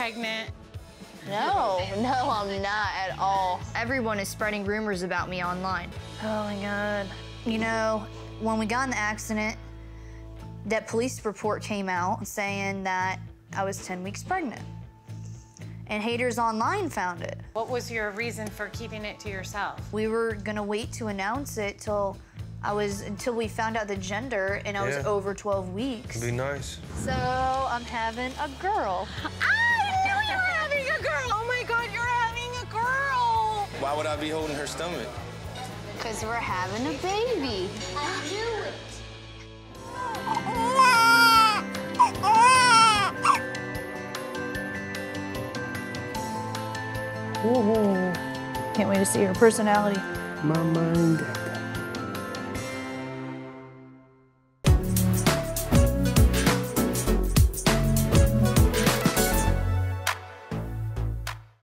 pregnant? No, I'm not at all. Everyone is spreading rumors about me online. Oh my God. You know, when we got in the accident, that police report came out saying that I was 10 weeks pregnant. And haters online found it. What was your reason for keeping it to yourself? We were gonna wait to announce it until we found out the gender, and I was over 12 weeks. Be nice. So I'm having a girl. I knew you were having a girl! Oh my God, you're having a girl! Why would I be holding her stomach? Because we're having a baby. I knew it. Ooh. Can't wait to see her personality. My mind.